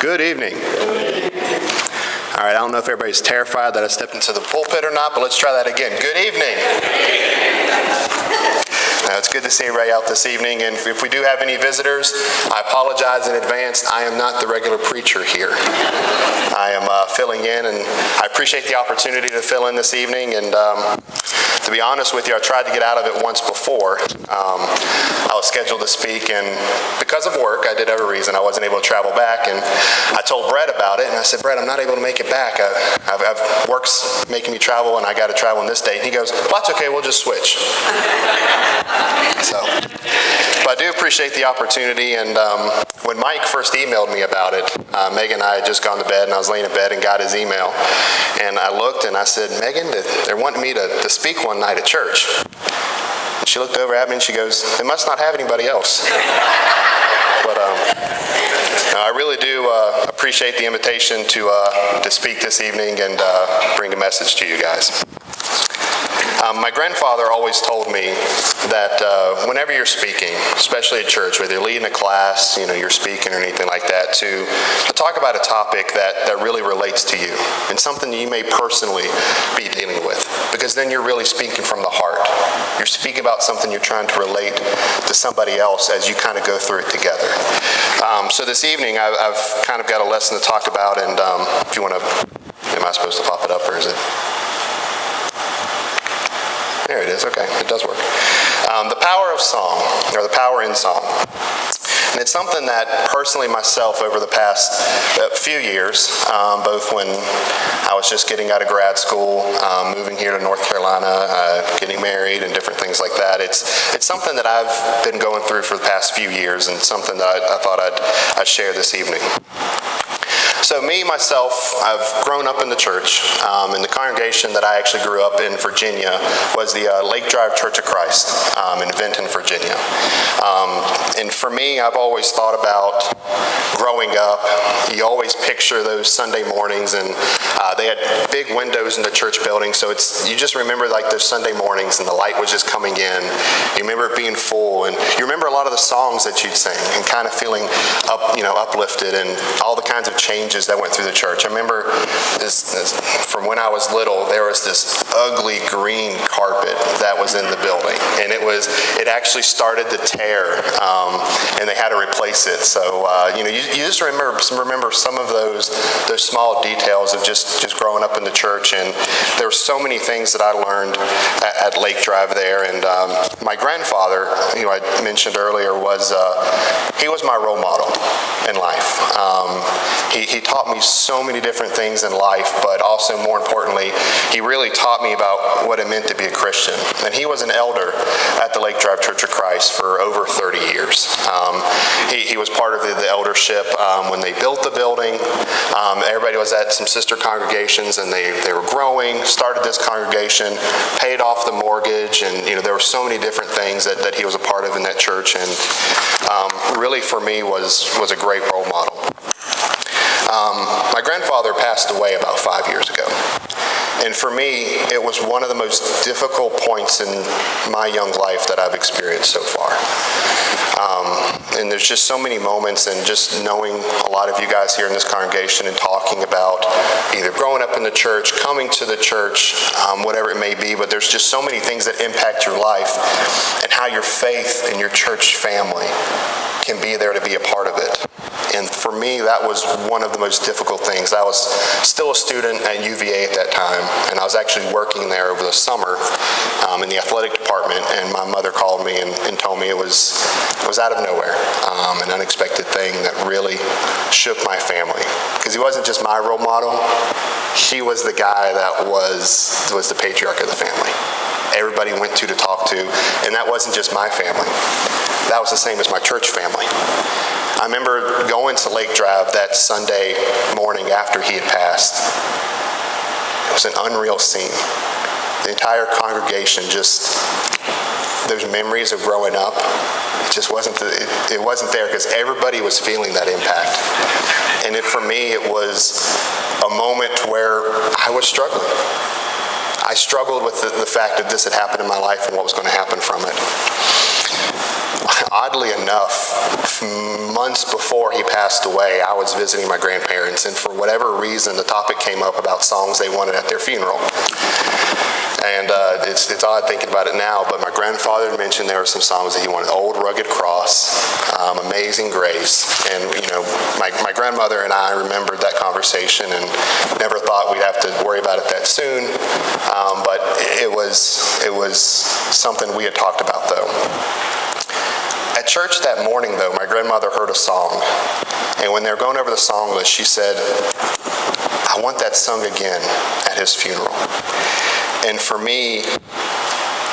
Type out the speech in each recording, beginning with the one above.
Good evening. All right, I don't know if everybody's terrified that I stepped into the pulpit or not, but let's try that again. Good evening. It's good to see everybody out this evening, and if we do have any visitors, I apologize in advance. I am not the regular preacher here. I am filling in, and I appreciate the opportunity to fill in this evening, and to be honest with you, I tried to get out of it once before. I was scheduled to speak, and because of work, I did have a reason. I wasn't able to travel back, and I told Brett about it, and I said, Brett, I'm not able to make it back. Work's making me travel, and I got to travel on this date. And he goes, well, that's okay, we'll just switch. But I do appreciate the opportunity, and when Mike first emailed me about it, Megan and I had just gone to bed, and I was laying in bed and got his email, and I looked and I said, Megan, they're wanting me to speak one night at church. And she looked over at me and she goes, they must not have anybody else. But I really do appreciate the invitation to speak this evening and bring a message to you guys. My grandfather always told me that whenever you're speaking, especially at church, whether you're leading a class, you're speaking or anything like that, to talk about a topic that really relates to you and something that you may personally be dealing with, because then you're really speaking from the heart. You're speaking about something you're trying to relate to somebody else as you kind of go through it together. So this evening, I've kind of got a lesson to talk about, and if you want to, am I supposed to pop it up or is it? There it is. Okay, it does work. The power of song, or the power in song. And it's something that personally myself over the past few years, both when I was just getting out of grad school, moving here to North Carolina, getting married and different things like that, it's something that I've been going through for the past few years, and something that I thought I'd share this evening. So me, myself, I've grown up in the church, and the congregation that I actually grew up in Virginia was the Lake Drive Church of Christ in Vinton, Virginia. And for me, I've always thought about growing up, you always picture those Sunday mornings, and they had big windows in the church building, so you just remember like those Sunday mornings and the light was just coming in. You remember it being full, and you remember a lot of the songs that you'd sing and kind of feeling uplifted, and all the kinds of changes that went through the church. I remember from when I was little, there was this ugly green carpet that was in the building, and it actually started to tear, and they had to replace it. So you just remember some of those small details of just growing up in the church, and there were so many things that I learned at Lake Drive there. And my grandfather, who I mentioned earlier, he was my role model in life. He taught me so many different things in life, but also more importantly, he really taught me about what it meant to be a Christian. And he was an elder at the Lake Drive Church of Christ for over 30 years. He was part of the eldership when they built the building. Everybody was at some sister congregations, and they were growing, started this congregation, paid off the mortgage, and there were so many different things that he was a part of in that church, and really for me was a great role model. My grandfather passed away about 5 years ago. And for me, it was one of the most difficult points in my young life that I've experienced so far. And there's just so many moments, and just knowing a lot of you guys here in this congregation and talking about either growing up in the church, coming to the church, whatever it may be, but there's just so many things that impact your life and how your faith and your church family can be there to be a part of it. And for me, that was one of the most difficult things. I was still a student at UVA at that time, and I was actually working there over the summer in the athletic department, and my mother called me and told me it was out of nowhere, an unexpected thing that really shook my family. Because he wasn't just my role model, he was the guy that was the patriarch of the family. Everybody went to talk to, and that wasn't just my family. That was the same as my church family. I remember going to Lake Drive that Sunday morning after he had passed. It was an unreal scene. The entire congregation, just those memories of growing up, it wasn't there, because everybody was feeling that impact. And for me, it was a moment where I was struggling. I struggled with the fact that this had happened in my life and what was going to happen from it. Oddly enough, months before he passed away, I was visiting my grandparents, and for whatever reason, the topic came up about songs they wanted at their funeral. And it's odd thinking about it now, but my grandfather mentioned there were some songs that he wanted: Old Rugged Cross, Amazing Grace. And, my grandmother and I remembered that conversation and never thought we'd have to worry about it that soon. But it was something we had talked about, though. At church that morning, though, my grandmother heard a song. And when they were going over the song list, she said, "I want that sung again at his funeral." And for me,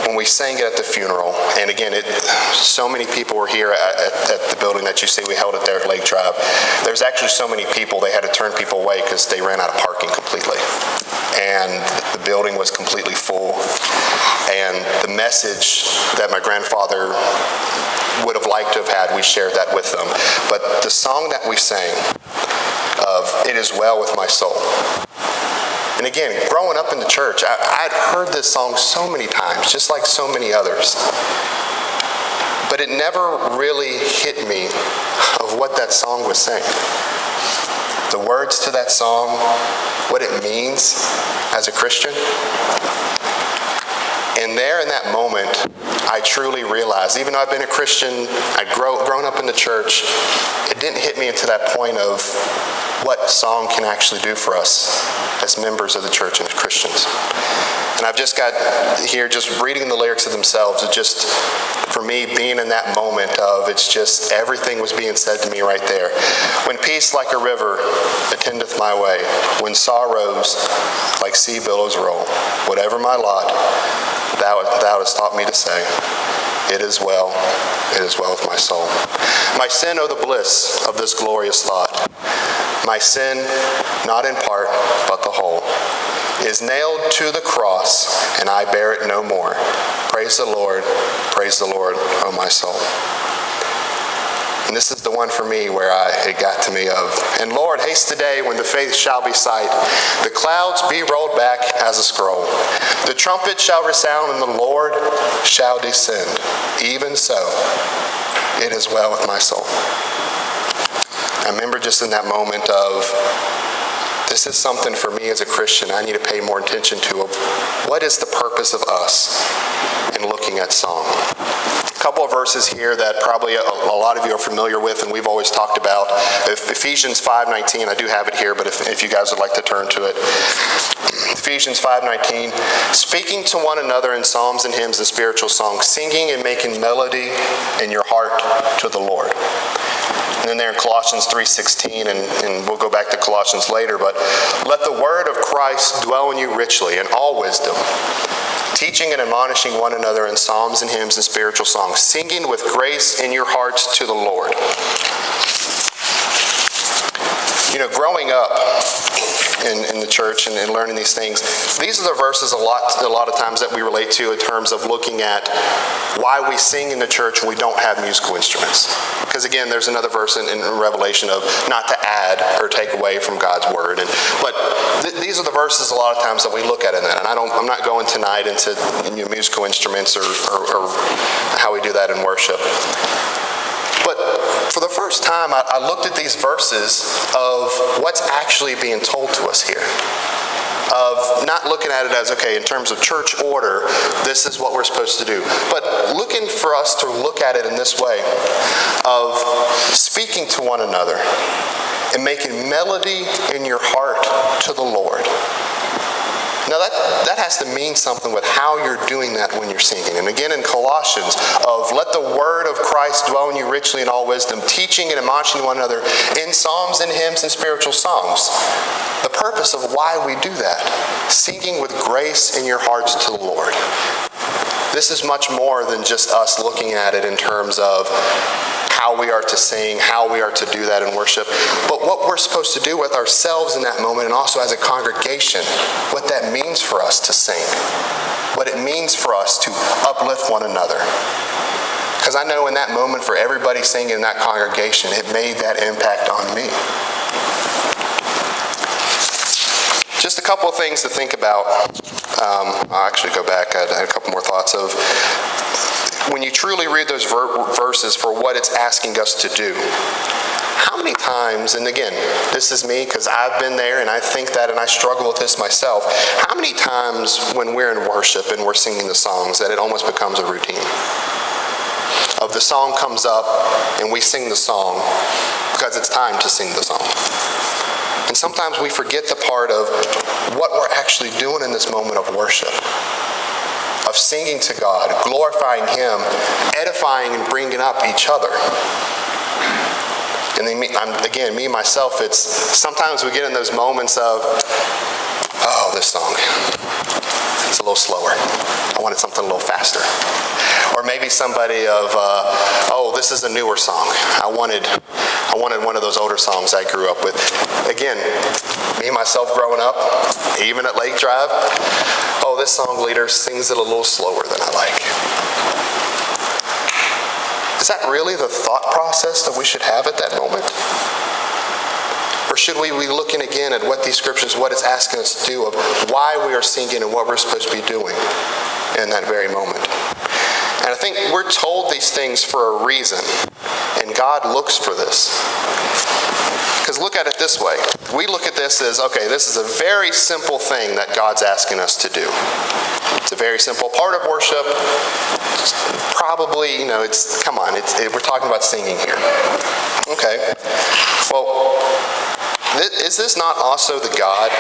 when we sang it at the funeral, and again, so many people were here at the building that you see we held it there at Lake Tribe. There's actually so many people, they had to turn people away because they ran out of parking completely. And the building was completely full. And the message that my grandfather would have liked to have had, we shared that with them. But the song that we sang of "It Is Well With My Soul," and again, growing up in the church, I'd heard this song so many times, just like so many others. But it never really hit me of what that song was saying. The words to that song, what it means as a Christian. And there in that moment, I truly realized, even though I've been a Christian, I'd grown up in the church, it didn't hit me until that point of what song can actually do for us as members of the church and as Christians. And I've just got here, just reading the lyrics of themselves, it just, for me, being in that moment of, it's just, everything was being said to me right there. When peace like a river attendeth my way, when sorrows like sea billows roll, whatever my lot, thou hast taught me to say, it is well with my soul. My sin, oh the bliss of this glorious thought. My sin, not in part, but the whole, is nailed to the cross, and I bear it no more. Praise the Lord, oh my soul. And this is the one for me where it got to me of, and Lord, haste the day when the faith shall be sight, the clouds be rolled back as a scroll. The trumpet shall resound and the Lord shall descend. Even so, it is well with my soul. I remember just in that moment of, this is something for me as a Christian I need to pay more attention to. Of what is the purpose of us in looking at song? A couple of verses here that probably a lot of you are familiar with and we've always talked about. Ephesians 5:19, I do have it here, but if you guys would like to turn to it. Ephesians 5:19, speaking to one another in psalms and hymns and spiritual songs, singing and making melody in your heart to the Lord. And then there in Colossians 3:16, and we'll go back to Colossians later, but let the word of Christ dwell in you richly in all wisdom, teaching and admonishing one another in psalms and hymns and spiritual songs, singing with grace in your hearts to the Lord. Growing up in the church and learning these things, these are the verses a lot of times that we relate to in terms of looking at why we sing in the church when we don't have musical instruments. Because again, there's another verse in Revelation of not to add or take away from God's word. But these are the verses a lot of times that we look at in that. And I'm not going tonight into musical instruments or how we do that in worship. But for the first time, I looked at these verses of what's actually being told to us here. Of not looking at it as, okay, in terms of church order, this is what we're supposed to do. But looking for us to look at it in this way of speaking to one another and making melody in your heart to the Lord. Now that has to mean something with how you're doing that when you're singing. And again in Colossians, of let the word of Christ dwell in you richly in all wisdom, teaching and admonishing one another in psalms and hymns and spiritual songs. The purpose of why we do that, singing with grace in your hearts to the Lord. This is much more than just us looking at it in terms of how we are to sing, how we are to do that in worship, but what we're supposed to do with ourselves in that moment and also as a congregation, what that means for us to sing, what it means for us to uplift one another. Because I know in that moment for everybody singing in that congregation, it made that impact on me. Just a couple of things to think about. I'll actually go back. I had a couple more thoughts of when you truly read those verses for what it's asking us to do, how many times, and again, this is me because I've been there and I think that and I struggle with this myself, how many times when we're in worship and we're singing the songs that it almost becomes a routine? Of the song comes up and we sing the song because it's time to sing the song. And sometimes we forget the part of what we're actually doing in this moment of worship, of singing to God, glorifying Him, edifying and bringing up each other. And then me, myself, it's sometimes we get in those moments of, oh, this song, it's a little slower. I wanted something a little faster. Or maybe somebody of, oh, this is a newer song. I wanted one of those older songs I grew up with. Again, me, myself growing up, even at Lake Drive, oh, this song leader sings it a little slower than I like. Is that really the thought process that we should have at that moment? Or should we be looking again at what these scriptures, what it's asking us to do, of why we are singing and what we're supposed to be doing in that very moment? And I think we're told these things for a reason, and God looks for this. Because look at it this way. We look at this as, okay, this is a very simple thing that God's asking us to do. It's a very simple part of worship. Probably, we're talking about singing here. Okay. Well, is this not also the God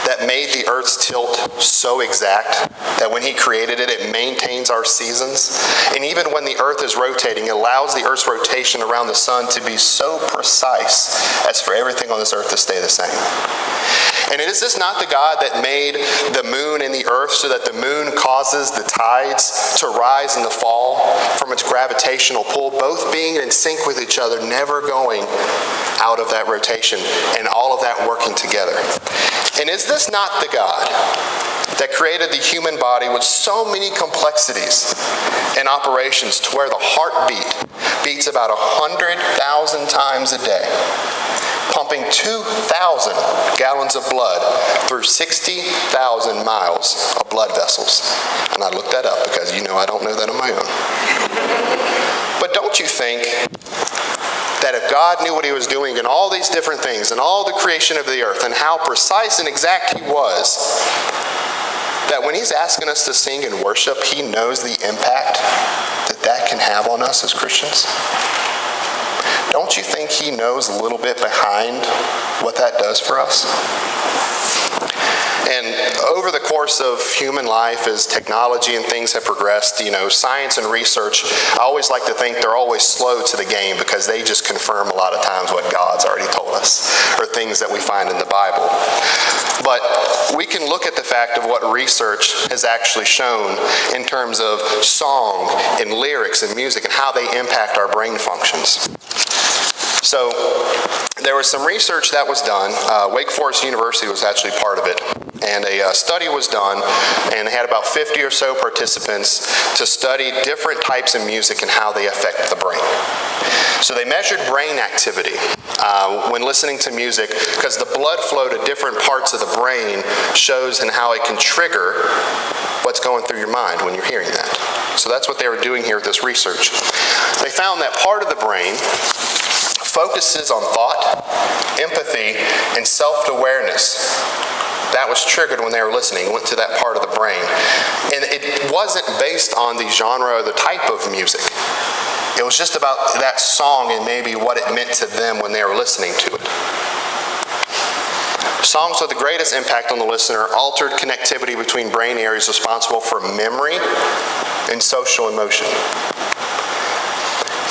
that made the earth's tilt so exact that when He created it, it maintains our seasons? And even when the earth is rotating, it allows the earth's rotation around the sun to be so precise as for everything on this earth to stay the same. And is this not the God that made the moon and the earth so that the moon causes the tides to rise and to fall from its gravitational pull, both being in sync with each other, never going out of that rotation, and all of that working together? And is this not the God that created the human body with so many complexities and operations to where the heartbeat beats about 100,000 times a day, pumping 2,000 gallons of blood through 60,000 miles of blood vessels? And I looked that up because I don't know that on my own. But don't you think that if God knew what He was doing in all these different things and all the creation of the earth and how precise and exact He was, that when He's asking us to sing and worship, He knows the impact that can have on us as Christians? Don't you think He knows a little bit behind what that does for us? And over the course of human life, as technology and things have progressed, science and research, I always like to think they're always slow to the game because they just confirm a lot of times what God's already told us or things that we find in the Bible. But we can look at the fact of what research has actually shown in terms of song and lyrics and music and how they impact our brain functions. So there was some research that was done. Wake Forest University was actually part of it. And a study was done, and they had about 50 or so participants to study different types of music and how they affect the brain. So they measured brain activity when listening to music, because the blood flow to different parts of the brain shows and how it can trigger what's going through your mind when you're hearing that. So that's what they were doing here with this research. They found that part of the brain focuses on thought, empathy, and self-awareness. That was triggered when they were listening, went to that part of the brain. And it wasn't based on the genre or the type of music. It was just about that song and maybe what it meant to them when they were listening to it. Songs with the greatest impact on the listener altered connectivity between brain areas responsible for memory and social emotion.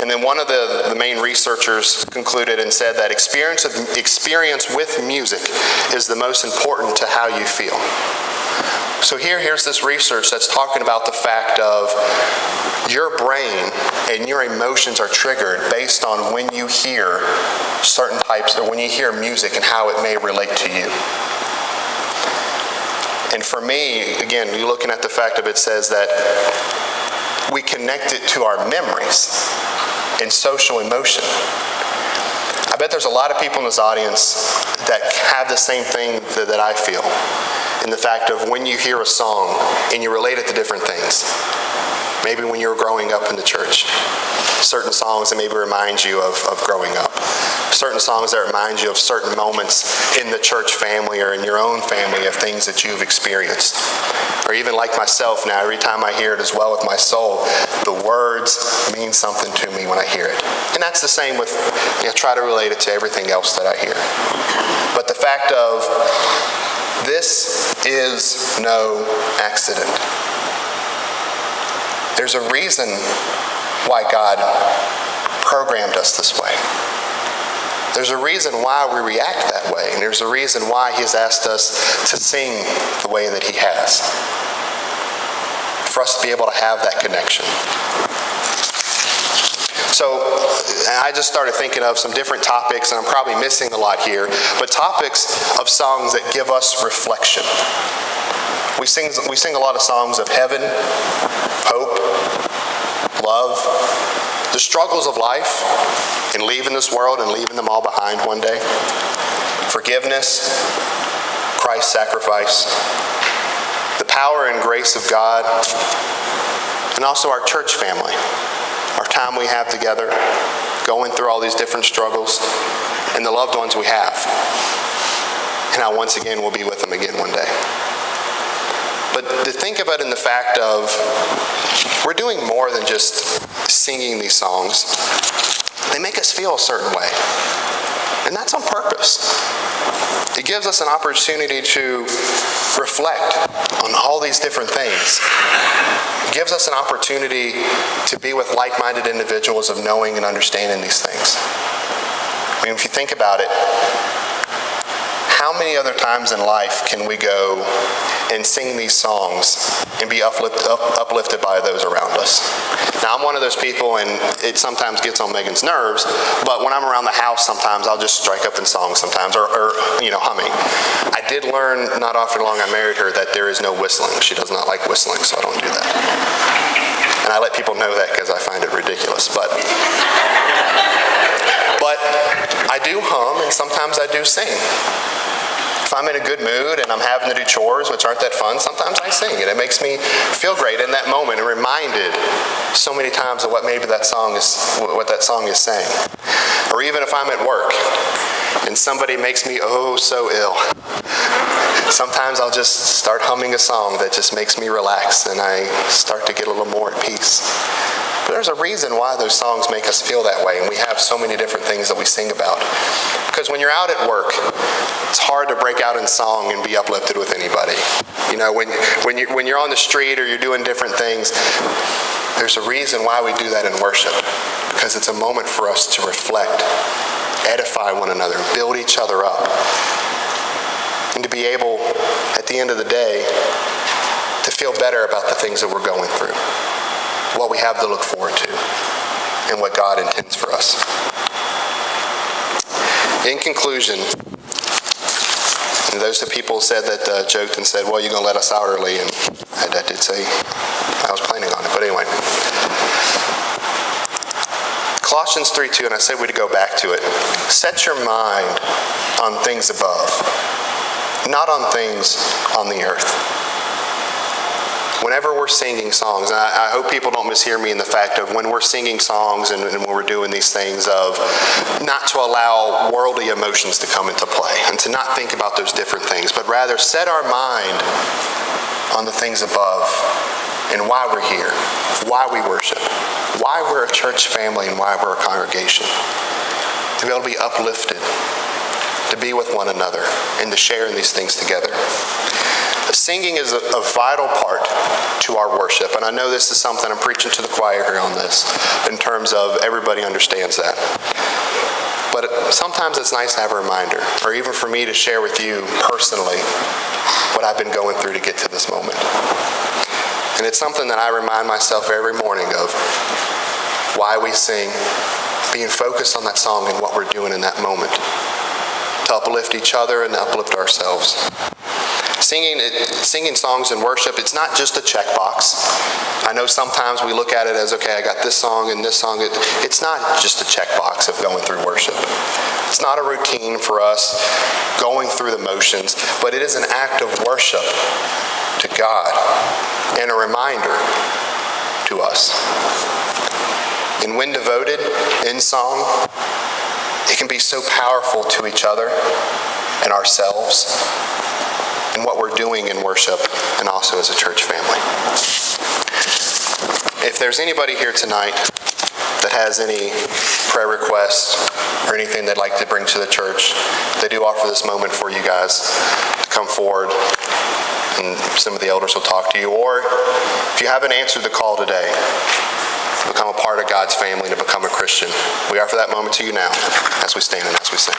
And then one of the main researchers concluded and said that experience with music is the most important to how you feel. So here's this research that's talking about the fact of your brain and your emotions are triggered based on when you hear certain types, or when you hear music and how it may relate to you. And for me, again, you're looking at the fact of it says that we connect it to our memories and social emotion. I bet there's a lot of people in this audience that have the same thing that I feel. In the fact of when you hear a song and you relate it to different things. Maybe when you were growing up in the church. Certain songs that maybe remind you of growing up. Certain songs that remind you of certain moments in the church family or in your own family of things that you've experienced. Or even like myself now, every time I hear it as well with my soul, the words mean something to me when I hear it. And that's the same with, try to relate it to everything else that I hear. But the fact of, this is no accident. There's a reason why God programmed us this way. There's a reason why we react that way, and there's a reason why He's asked us to sing the way that He has. For us to be able to have that connection. So I just started thinking of some different topics, and I'm probably missing a lot here, but topics of songs that give us reflection. We sing a lot of songs of heaven, hope, love, the struggles of life, and leaving this world and leaving them all behind one day. Forgiveness, Christ's sacrifice, the power and grace of God, and also our church family, our time we have together, going through all these different struggles, and the loved ones we have. And how once again we'll be with them again one day. But to think about it in the fact of, we're doing more than just singing these songs. They make us feel a certain way. And that's on purpose. It gives us an opportunity to reflect on all these different things. It gives us an opportunity to be with like-minded individuals of knowing and understanding these things. I mean, if you think about it, how many other times in life can we go and sing these songs and be uplifted by those around us? Now, I'm one of those people, and it sometimes gets on Megan's nerves, but when I'm around the house, sometimes I'll just strike up in songs sometimes, or humming. I did learn not after long I married her that there is no whistling. She does not like whistling, so I don't do that. And I let people know that because I find it ridiculous, but I do hum, and sometimes I do sing. If I'm in a good mood and I'm having to do chores, which aren't that fun, sometimes I sing, and it makes me feel great in that moment and reminded so many times of what that song is saying. Or even if I'm at work and somebody makes me so ill, sometimes I'll just start humming a song that just makes me relax, and I start to get a little more at peace. But there's a reason why those songs make us feel that way, and we have so many different things that we sing about. Because when you're out at work, it's hard to break out in song and be uplifted with anybody. When you're on the street or you're doing different things, there's a reason why we do that in worship. Because it's a moment for us to reflect, edify one another, build each other up. And to be able, at the end of the day, to feel better about the things that we're going through, what we have to look forward to, and what God intends for us. In conclusion, those people said that joked and said, well, you're going to let us out early, and I did say I was planning on it, but anyway. Colossians 3:2, and I said we'd go back to it. Set your mind on things above, not on things on the earth. Whenever we're singing songs, and I hope people don't mishear me in the fact of when we're singing songs and when we're doing these things of not to allow worldly emotions to come into play and to not think about those different things, but rather set our mind on the things above and why we're here, why we worship, why we're a church family and why we're a congregation. To be able to be uplifted, to be with one another, and to share in these things together. Singing is a vital part to our worship, and I know this is something I'm preaching to the choir here on this, in terms of everybody understands that. But sometimes it's nice to have a reminder, or even for me to share with you personally what I've been going through to get to this moment. And it's something that I remind myself every morning of why we sing, being focused on that song and what we're doing in that moment, to uplift each other and uplift ourselves. Singing songs in worship, it's not just a checkbox. I know sometimes we look at it as, okay, I got this song and this song. It's not just a checkbox of going through worship. It's not a routine for us going through the motions, but it is an act of worship to God and a reminder to us. And when devoted in song, it can be so powerful to each other and ourselves and what we're doing in worship and also as a church family. If there's anybody here tonight that has any prayer requests or anything they'd like to bring to the church, they do offer this moment for you guys to come forward, and some of the elders will talk to you. Or if you haven't answered the call today to become a part of God's family, to become a Christian, we offer that moment to you now as we stand and as we sing.